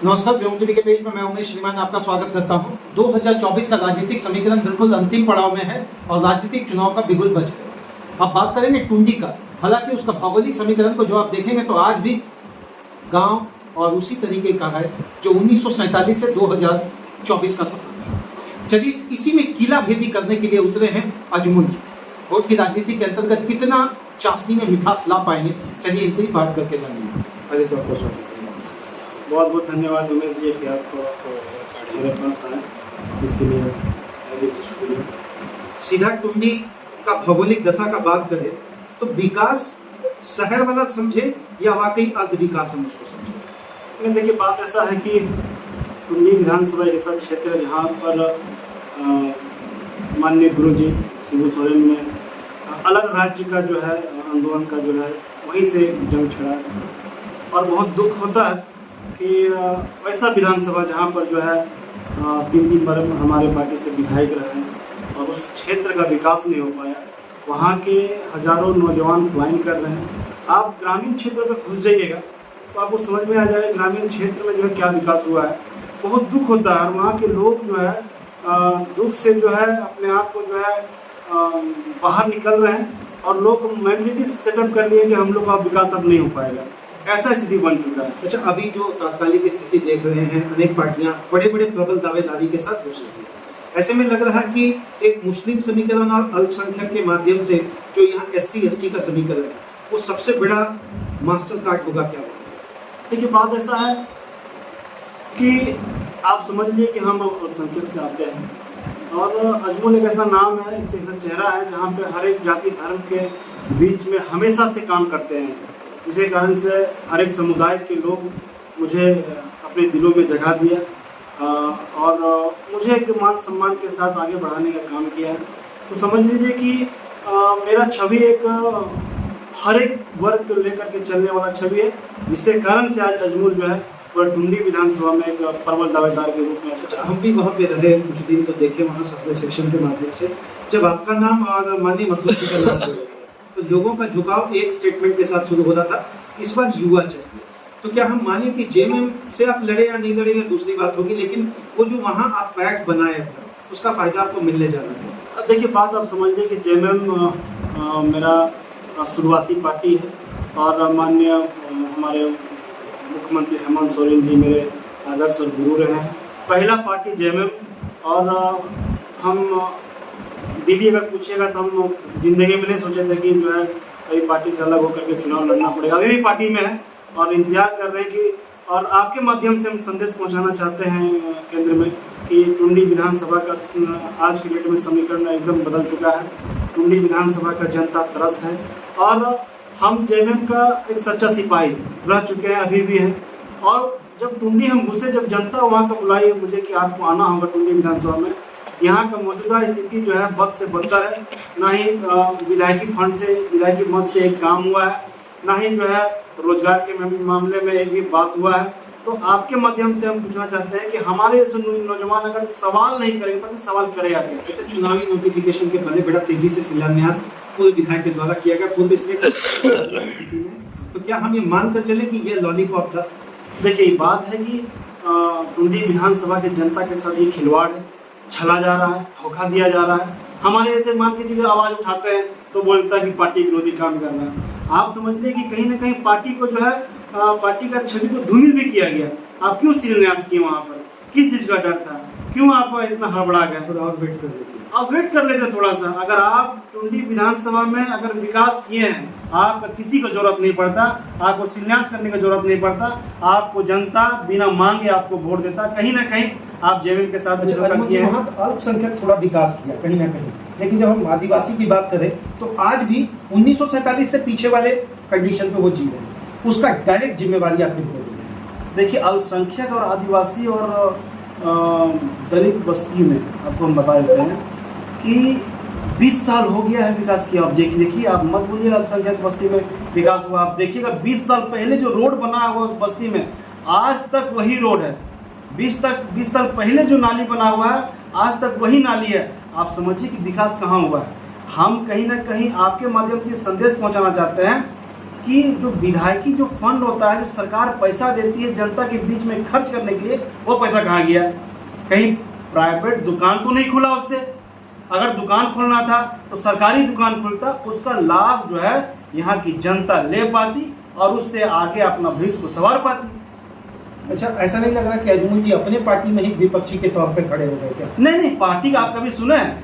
नमस्कार, व्योम टीवी के पेज में मैं उमेश श्रीमान आपका स्वागत करता हूं। 2024 का राजनीतिक समीकरण बिल्कुल अंतिम पड़ाव में है और राजनीतिक चुनाव का बिगुल बज गया। अब बात करेंगे टुंडी का। हालांकि उसका भौगोलिक समीकरण को जो आप देखेंगे तो आज भी गांव और उसी तरीके का है जो 1947 से 2024 का सफर है। चलिए इसी में किला भेदी करने के लिए उतरे हैं अजमुल जी। वोट की राजनीति के अंतर्गत कितना चाशनी में मिठास ला पाएंगे, चलिए इनसे ही बात करके जानेंगे। पहले तो आपको स्वागत। बहुत बहुत धन्यवाद उमेश जी कि आप मेरे पास आए, इसके लिए शुक्रिया। सीधा टुंडी का भौगोलिक दशा का बात करें तो विकास शहर वाला समझे या वाकई अर्ध विकास हम उसको समझे? मैं देखिए, बात ऐसा है कि टुंडी विधानसभा एक ऐसा क्षेत्र है जहाँ पर माननीय गुरु जी शिबू सोरेन ने अलग राज्य का जो है आंदोलन का जो है वहीं से जंग छड़ा और बहुत दुख होता है कि ऐसा विधानसभा जहाँ पर जो है 3 बार हमारे पार्टी से विधायक रहे और उस क्षेत्र का विकास नहीं हो पाया। वहाँ के हजारों नौजवान पलायन कर रहे हैं। आप ग्रामीण क्षेत्र अगर घुस जाइएगा तो आपको समझ में आ जाएगा ग्रामीण क्षेत्र में जो है क्या विकास हुआ है। बहुत दुख होता है और वहाँ के लोग जो है दुख से जो है अपने आप को जो है बाहर निकल रहे हैं और लोग मेंटलिटी सेटअप कर लिए कि हम लोग का विकास अब नहीं हो पाएगा। ऐसा स्थिति बन चुका है। अच्छा, अभी जो तात्कालिक स्थिति देख रहे हैं, अनेक पार्टियां बड़े बड़े प्रबल दावेदारी के साथ घुस रही है। ऐसे में लग रहा है कि एक मुस्लिम समीकरण और अल्पसंख्यक के माध्यम से जो यहाँ SC/ST का समीकरण है वो सबसे बड़ा मास्टर कार्ड होगा। क्या देखिए, बात ऐसा है कि आप समझ लीजिए कि हम अल्पसंख्यक से आते हैं और अजमुल एक ऐसा नाम है, एक ऐसा चेहरा है जहाँ पे हर एक जाति धर्म के बीच में हमेशा से काम करते हैं, जिसके कारण से हर एक समुदाय के लोग मुझे अपने दिलों में जगह दिया और मुझे एक मान सम्मान के साथ आगे बढ़ाने का काम किया है। तो समझ लीजिए कि मेरा छवि एक हर एक वर्ग को लेकर के चलने वाला छवि है, जिसके कारण से आज अजमुल जो है वह टुंडी विधानसभा में एक प्रबल दावेदार के रूप में। अच्छा, हम भी वहाँ पे रहे कुछ दिन, तो देखे वहाँ सर्वे सेक्शन के माध्यम से जब आपका नाम और माननीय मतलूब जी का नाम तो लोगों का झुकाव एक स्टेटमेंट के साथ शुरू होता था, इस बार युवा चाहिए। तो क्या हम माने कि JMM से आप लड़े या नहीं लड़े या दूसरी बात होगी, लेकिन वो जो वहाँ आप पैठ बनाए अपना उसका फायदा आपको मिलने जा रहा है। देखिए, बात आप समझ लीजिए कि JMM मेरा शुरुआती पार्टी है और माननीय हमारे मुख्यमंत्री हेमंत सोरेन जी मेरे आदर्श और गुरु रहे हैं। पहला पार्टी JMM और हम दीदी अगर पूछिएगा तो हम जिंदगी में नहीं सोचे थे कि जो है कई पार्टी से अलग होकर के चुनाव लड़ना पड़ेगा। अभी भी पार्टी में है और इंतजार कर रहे हैं कि और आपके माध्यम से हम संदेश पहुंचाना चाहते हैं केंद्र में कि टुंडी विधानसभा का आज की डेट में समीकरण एकदम बदल चुका है। टुंडी विधानसभा का जनता त्रस्त है और हम JMM का एक सच्चा सिपाही रह चुके हैं, अभी भी हैं। और जब टुंडी हम घुसे, जब जनता वहाँ का बुलाई मुझे कि आपको आना होगा टुंडी विधानसभा में, यहाँ का मौजूदा स्थिति जो है बद से बदतर है। ना ही विधायकी फंड से, विधायकी मद से एक काम हुआ है, ना ही जो है रोजगार के मामले में एक भी बात हुआ है। तो आपके माध्यम से हम पूछना चाहते हैं कि हमारे ऐसे नौजवान अगर सवाल नहीं करेंगे तो सवाल करेगा क्या? अच्छा, चुनावी नोटिफिकेशन के पहले बड़ा तेजी से शिलान्यास पूर्व विधायक के द्वारा किया गया, पूर्व इसलिए तो क्या हम ये मानकर चले कि ये लॉलीपॉप था? देखिए, बात है कि टुंडी विधानसभा के जनता के साथ ये खिलवाड़ है, छला जा रहा है, धोखा दिया जा रहा है। हमारे ऐसे मान के चीजें आवाज उठाते हैं तो बोलता है कि पार्टी विरोधी काम कर रहा है। आप समझ लें कि कहीं ना कहीं पार्टी को जो है पार्टी का छवि को धूमिल भी किया गया। आप क्यों शिलान्यास किए वहाँ पर? किस चीज का डर था? क्यों आप इतना हड़बड़ा गए? थोड़ा और वेट कर लेते, आप वेट कर लेते थोड़ा सा। अगर आप टुंडी विधानसभा में अगर विकास किए हैं, आपका किसी को जरूरत नहीं पड़ता, आपको शिलान्यास करने की जरूरत नहीं पड़ता, आपको जनता बिना मांगे आपको वोट देता। कहीं ना कहीं आप JMM के साथ अल्पसंख्यक थोड़ा विकास किया कहीं ना कहीं, लेकिन जब हम आदिवासी की बात करें तो आज भी 1947 से पीछे वाले कंडीशन पे वो जी रहे हैं, उसका डायरेक्ट जिम्मेवारी आपके ऊपर। देखिए, अल्पसंख्यक और आदिवासी और दलित बस्ती में आपको हम बता देते हैं कि 20 साल हो गया है विकास किया। आप देखिए, आप मत बोलिए अल्पसंख्यक बस्ती में विकास हुआ। आप देखिएगा 20 साल पहले जो रोड बना हुआ उस बस्ती में आज तक वही रोड है। 20 साल पहले जो नाली बना हुआ है आज तक वही नाली है। आप समझिए कि विकास कहाँ हुआ है। हम कहीं ना कहीं आपके माध्यम से संदेश पहुंचाना चाहते हैं कि जो विधायकी जो फंड होता है, जो सरकार पैसा देती है जनता के बीच में खर्च करने के लिए, वो पैसा कहाँ गया? कहीं प्राइवेट दुकान तो नहीं खुला उससे? अगर दुकान खोलना था तो सरकारी दुकान खुलता, उसका लाभ जो है यहाँ की जनता ले पाती और उससे आगे अपना भविष्य को संवार पाती। अच्छा, ऐसा नहीं लग रहा कि अजमल जी अपने पार्टी में ही विपक्षी के तौर पे खड़े हो गए क्या? नहीं, पार्टी का आप कभी सुने हैं?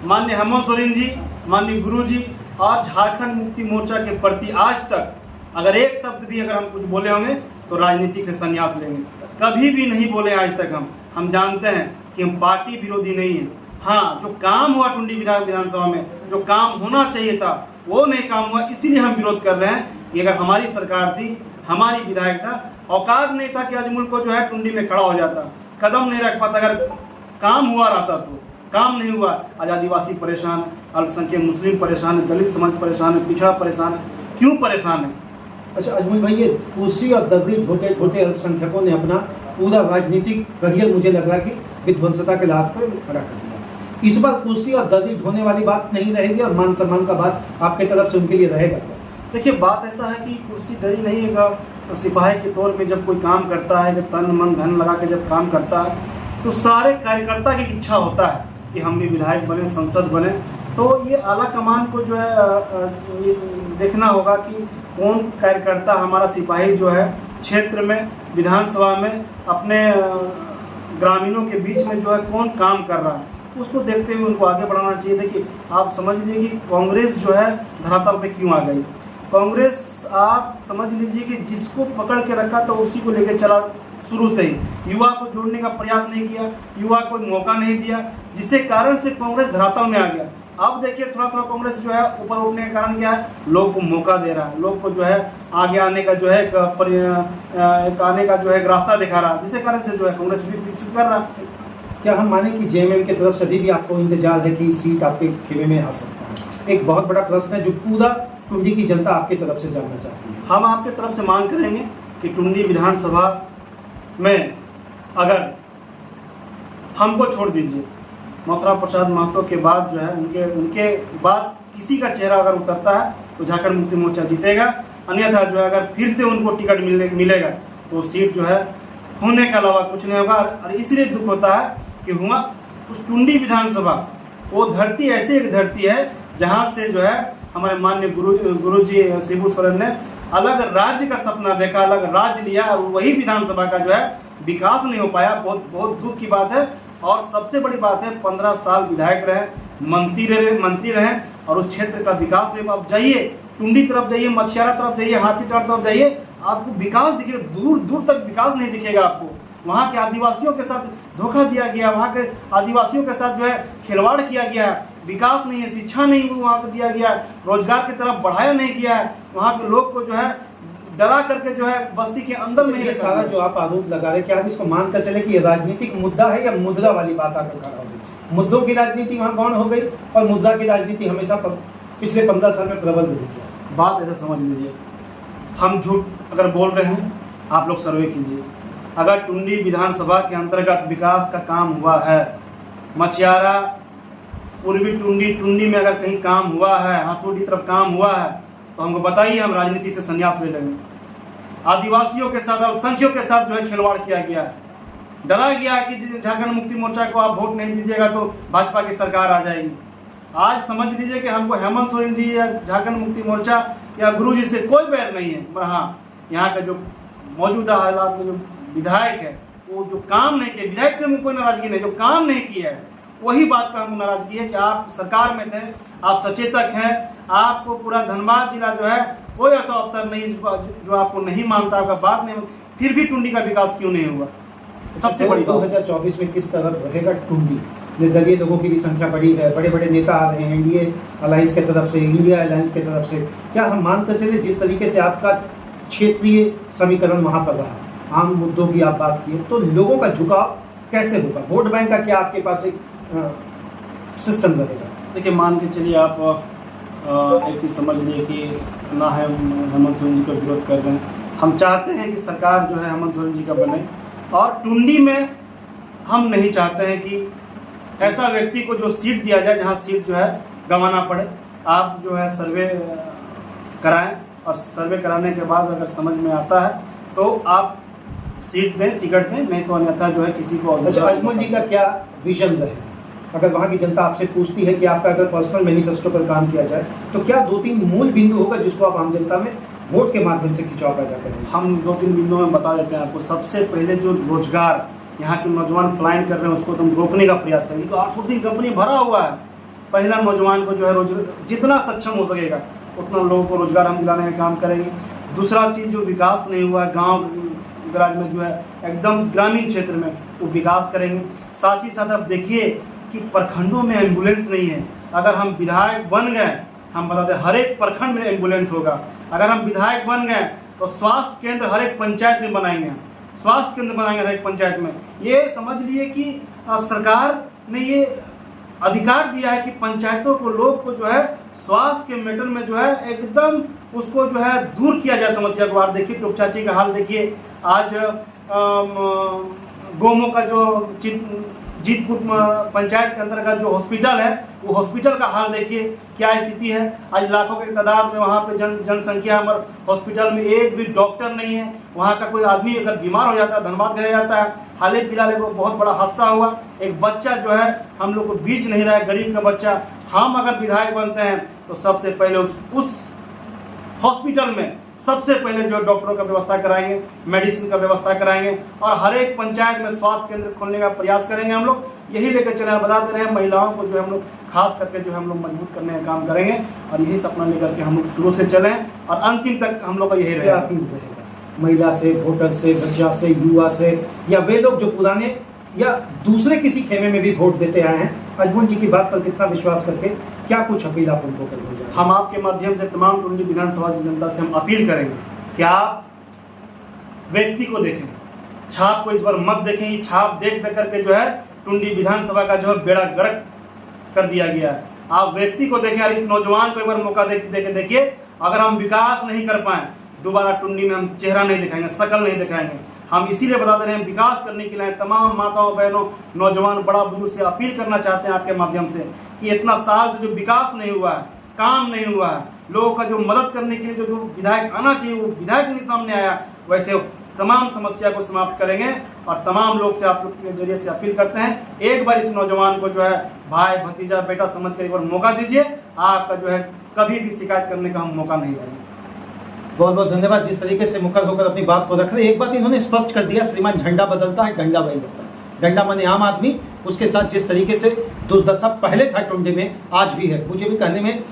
माननीय हेमंत सोरेन जी, माननीय गुरु जी और झारखंड मुक्ति मोर्चा के प्रति आज तक अगर एक शब्द भी अगर हम कुछ बोले होंगे तो राजनीतिक से संन्यास लेंगे, कभी भी नहीं बोले आज तक। हम जानते हैं कि हम पार्टी विरोधी नहीं है। हाँ, जो काम हुआ टुंडी विधानसभा में, जो काम होना चाहिए था वो नहीं काम हुआ, इसीलिए हम विरोध कर रहे हैं कि अगर हमारी सरकार थी, हमारी विधायक था, औकात नहीं था कि अजमल को जो है टुंडी में खड़ा हो जाता, कदम नहीं रख पाता। अगर काम हुआ रहता तो, काम नहीं हुआ। आज आदिवासी परेशान, अल्पसंख्यक मुस्लिम परेशान है, दलित समाज परेशान है, पिछड़ा परेशान है। क्यों परेशान है? अच्छा अजमल भाई, ये कुर्सी और दर्दी ढोते ढोते अल्पसंख्यकों ने अपना पूरा राजनीतिक करियर मुझे लग रहा कि विध्वंसता के लाभ पर खड़ा कर दिया। इस बार कुर्सी और दर्दी ढोने वाली बात नहीं रहेगी और मान सम्मान का बात आपके तरफ से उनके लिए रहेगा? देखिए, बात ऐसा है कि कुर्सी दरी नहीं है। सिपाही के तौर पे जब कोई काम करता है, जब तन मन धन लगा के जब काम करता है, तो सारे कार्यकर्ता की इच्छा होता है कि हम भी विधायक बने, संसद बने। तो ये आला कमान को जो है ये देखना होगा कि कौन कार्यकर्ता, हमारा सिपाही जो है क्षेत्र में, विधानसभा में, अपने ग्रामीणों के बीच में जो है कौन काम कर रहा है, उसको देखते हुए उनको आगे बढ़ाना चाहिए। देखिए, आप समझ लीजिए कि कांग्रेस जो है धरातल पे क्यों आ गई। कांग्रेस, आप समझ लीजिए कि जिसको पकड़ के रखा तो उसी को लेकर चला शुरू से ही। युवा को जोड़ने का प्रयास नहीं किया, युवा को मौका नहीं दिया, जिससे कारण से कांग्रेस धरातल में आ गया। अब देखिए, थोड़ा थोड़ा कांग्रेस जो है ऊपर उठने का कारण क्या है? लोग को मौका दे रहा है, लोग को जो है आगे आने का जो है आने का जो है रास्ता दिखा रहा है, जिससे कारण से जो है कांग्रेस भी विकसित कर रहा है। क्या हम माने कि जेएमएम की तरफ से भी आपको इंतजार है कि सीट आपके खेमे में आ सकता है? एक बहुत बड़ा प्रश्न है जो पूरा टुंडी की जनता आपकी तरफ से जानना चाहती है। हम आपकी तरफ से मांग करेंगे कि टुंडी विधानसभा में अगर हमको छोड़ दीजिए, मथुरा प्रसाद महतो के बाद जो है उनके बाद किसी का चेहरा अगर उतरता है तो झारखंड मुक्ति मोर्चा जीतेगा। अन्यथा जो है अगर फिर से उनको टिकट मिलेगा तो सीट जो है होने के अलावा कुछ नहीं होगा। और इसलिए दुख होता है कि हुआ उस टुंडी विधानसभा, वो धरती ऐसी एक धरती है जहाँ से जो है हमारे माननीय गुरु जी शिबू सोरेन ने अलग राज्य का सपना देखा, अलग राज्य लिया, और वही विधानसभा का जो है विकास नहीं हो पाया। बहुत दुख की बात है। और सबसे बड़ी बात है, 15 साल विधायक रहे, मंत्री रहे और उस क्षेत्र का विकास नहीं। अब जाइए टुंडी तरफ जाइए, मछियारा तरफ जाइए, हाथीटाड़ तरफ जाइए, आपको विकास दिखेगा, दूर दूर तक विकास नहीं दिखेगा आपको। वहाँ के आदिवासियों के साथ धोखा दिया गया, वहाँ के आदिवासियों के साथ जो है खिलवाड़ किया गया, विकास नहीं है, शिक्षा नहीं वहाँ को दिया गया, रोजगार की तरफ बढ़ाया नहीं गया है, वहाँ के लोग को जो है डरा करके जो है बस्ती के अंदर में। ये सारा जो आप आरोप लगा रहे, क्या आप इसको मानकर चले कि ये राजनीतिक मुद्दा है या मुद्रा वाली बात आकर खड़ा हो गई? मुद्दों की राजनीति वहाँ गौण हो गई और मुद्दा की राजनीति हमेशा पिछले 15 साल में प्रबल रही है। बात ऐसा समझ लीजिए, हम झूठ अगर बोल रहे हैं, आप लोग सर्वे कीजिए। अगर टुंडी विधानसभा के अंतर्गत विकास का काम हुआ है, मछियारा, पूर्वी टुंडी में अगर कहीं काम हुआ है, हाथोड़ी तरफ काम हुआ है, तो हमको बताइए, हम राजनीति से संन्यास ले लेंगे। आदिवासियों के साथ, अल्पसंख्यकों के साथ जो है खिलवाड़ किया गया है, डरा गया कि झारखंड मुक्ति मोर्चा को आप वोट नहीं दीजिएगा तो भाजपा की सरकार आ जाएगी। आज समझ लीजिए कि हमको हेमंत सोरेन जी या झारखंड मुक्ति मोर्चा या गुरु जी से कोई बैर नहीं है, पर हाँ, यहाँ का जो मौजूदा हालात में जो विधायक है वो जो काम नहीं किया, विधायक से हमको कोई नाराजगी नहीं, जो काम नहीं किया है वही बात का हमको नाराजगी है कि आप सरकार में थे, आप सचेतक हैं, आपको पूरा धनबाद जिला जो है कोई ऐसा अफसर नहीं जो आपको नहीं मानता, आपका बात नहीं, फिर भी टुंडी का विकास क्यों नहीं हुआ? सबसे बड़ी 2024 में किस तरह रहेगा टुंडी? निर्दलीय लोगों की भी संख्या बड़ी है, बड़े बड़े नेता आ रहे हैं एनडीए अलायंस के तरफ से, इंडिया अलायंस के तरफ से। क्या हम मानकर चले जिस तरीके से आपका क्षेत्रीय समीकरण वहाँ पर रहा, आम मुद्दों की आप बात किए, तो लोगों का झुकाव कैसे होगा? वोट बैंक का क्या आपके पास एक सिस्टम रहेगा? देखिए, मान के चलिए आप एक चीज़ समझ लिए कि ना है हेमंत सोरेन जी का विरोध कर रहे हैं, हम चाहते हैं कि सरकार जो है हेमंत सोरेन जी का बने, और टुंडी में हम नहीं चाहते हैं कि ऐसा व्यक्ति को जो सीट दिया जाए जहां सीट जो है गंवाना पड़े। आप जो है सर्वे कराएं और सर्वे कराने के बाद अगर समझ में आता है तो आप सीट दें, टिकट दें, नहीं तो अन्यथा जो है किसी को। अच्छा, अजमल जी का क्या विजन रहे अगर वहाँ की जनता आपसे पूछती है कि आपका अगर पर्सनल मैनिफेस्टो पर काम किया जाए तो क्या 2-3 मूल बिंदु होगा जिसको आप आम जनता में वोट के माध्यम से खिंचाव पैदा करेंगे? हम 2-3 बिंदुओं में बता देते हैं आपको। सबसे पहले जो रोजगार यहाँ के नौजवान पलायन कर रहे हैं उसको तुम रोकने का प्रयास करेंगे। तो आउटसोर्सिंग कंपनी भरा हुआ है, पहला नौजवान को जो है रोजगार जितना सक्षम हो सकेगा उतना लोगों को रोजगार हम दिलाने का काम करेंगे। दूसरा चीज़ जो विकास नहीं हुआ है गाँव गराज में जो है एकदम ग्रामीण क्षेत्र में, वो विकास करेंगे। साथ ही साथ आप देखिए कि प्रखंडों में एम्बुलेंस नहीं है। अगर हम विधायक बन गए, हम बता दें हर एक प्रखंड में एम्बुलेंस होगा। अगर हम विधायक बन गए तो स्वास्थ्य केंद्र हर एक पंचायत में बनाएंगे, स्वास्थ्य केंद्र बनाएंगे हर एक पंचायत में। ये समझ लिए कि सरकार ने ये अधिकार दिया है कि पंचायतों को, लोग को जो है स्वास्थ्य के मैटर में जो है एकदम उसको जो है दूर किया जाए समस्या को। आप देखिए टोप चाची का हाल देखिए, आज गोमो का जो जीतपुर पंचायत के अंतर्गत जो हॉस्पिटल है, वो हॉस्पिटल का हाल देखिए क्या स्थिति है। आज लाखों की तादाद में वहाँ पे जनसंख्या, हमारे हॉस्पिटल में एक भी डॉक्टर नहीं है। वहाँ का कोई आदमी अगर बीमार हो जाता है धनबाद भेजा जाता है। हाल ही फिलहाल एक बहुत बड़ा हादसा हुआ, एक बच्चा जो है हम लोग को बीच नहीं रहा है, गरीब का बच्चा। हम अगर विधायक बनते हैं तो सबसे पहले उस हॉस्पिटल में सबसे पहले जो डॉक्टरों का व्यवस्था कराएंगे, मेडिसिन का व्यवस्था कराएंगे और हर एक पंचायत में स्वास्थ्य केंद्र खोलने का प्रयास करेंगे। हम लोग यही लेकर चले, बताते रहे महिलाओं को जो हम लोग खास करके जो हम लोग मजबूत करने का काम करेंगे और यही सपना लेकर के हम लोग शुरू से चलें और अंतिम तक हम लोग का यही रहेगा। महिला से, वोटर से, बच्चा से, युवा से, या वे लोग जो पुराने या दूसरे किसी खेमे में भी वोट देते आए हैं, अजमल जी की बात पर कितना विश्वास करके क्या कुछ अपील आप उनको करेंगे? हम आपके माध्यम से तमाम टुंडी विधानसभा की जनता से हम अपील करेंगे कि आप व्यक्ति को देखें, छाप को इस बार मत देखें। ये छाप देख करके जो है टुंडी विधानसभा का जो है बेड़ा गर्क कर दिया गया है। आप व्यक्ति को देखें और इस नौजवान को एक बार मौका देखिए। अगर हम विकास नहीं कर पाए दोबारा टुंडी में हम चेहरा नहीं दिखाएंगे, शकल नहीं दिखाएंगे। हम इसीलिए बता दे रहे हैं विकास करने के लिए तमाम माताओं, बहनों, नौजवान, बड़ा बुजुर्ग से अपील करना चाहते हैं आपके माध्यम से कि इतना साल से जो विकास नहीं हुआ है, काम नहीं हुआ है, लोगों का जो मदद करने के लिए जो विधायक आना चाहिए वो विधायक नहीं सामने आया, वैसे तमाम समस्या को समाप्त करेंगे। और तमाम लोग से आप लोग के जरिए से अपील करते हैं, एक बार इस नौजवान को जो है भाई, भतीजा, बेटा समझ कर एक बार मौका दीजिए। आपका जो है कभी भी शिकायत करने का हम मौका नहीं देंगे। बहुत बहुत धन्यवाद जिस तरीके से मुखर होकर अपनी बात को रख रहे हैं। एक बात इन्होंने स्पष्ट कर दिया, श्रीमान झंडा बदलता है, डंडा वही रहता है। डंडा माने आम आदमी, उसके साथ जिस तरीके से दुर्दशा पहले था टुंडी में, आज भी है। मुझे भी कहने में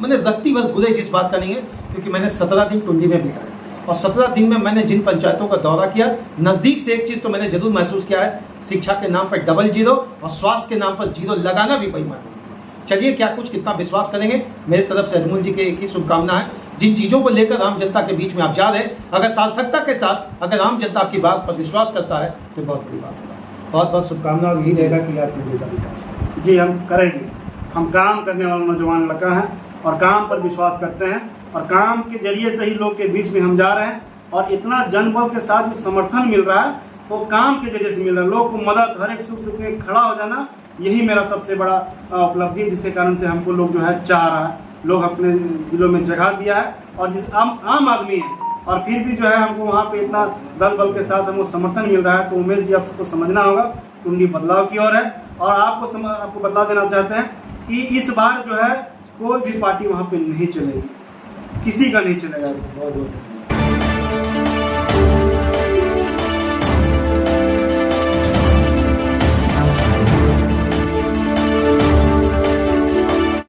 मैंने रत्ती भर गुरेज इस बात का नहीं है, क्योंकि मैंने 17 दिन टुंडी में बिताए और 17 दिन में मैंने जिन पंचायतों का दौरा किया, नज़दीक से एक चीज़ तो मैंने जरूर महसूस किया है, शिक्षा के नाम पर डबल जीरो और स्वास्थ्य के नाम पर जीरो लगाना भी बेईमानी है। चलिए क्या कुछ कितना विश्वास करेंगे, मेरी तरफ से अजमल जी के एक ही शुभकामना है। जिन चीज़ों को लेकर आम जनता के बीच में आप जा रहे हैं, अगर सार्थकता के साथ अगर आम जनता आपकी बात पर विश्वास करता है तो बहुत बड़ी बात है। बहुत बहुत शुभकामना और यही रहेगा कि आप टुंडी का विकास जी हम करेंगे। हम काम करने वाला नौजवान लड़का है और काम पर विश्वास करते हैं और काम के जरिए से ही लोग के बीच में हम जा रहे हैं और इतना जनबल के साथ जो समर्थन मिल रहा है तो काम के जरिए से मिल रहा है। लोग को मदद, हर एक सुख दुख में खड़ा हो जाना, यही मेरा सबसे बड़ा उपलब्धि है, जिसके कारण से हमको लोग जो है चाह रहा है, लोग अपने दिलों में जगह दिया है। और जिस आम आदमी है और फिर भी जो है हमको वहाँ पे इतना दल बल के साथ हमको समर्थन मिल रहा है, तो उमेश जी आप सबको समझना होगा टुंडी बदलाव की ओर है। और आपको बदलाव देना चाहते हैं कि इस बार जो है कोई भी पार्टी वहाँ पे नहीं चलेगी, किसी का नहीं चलेगा। बहुत बहुत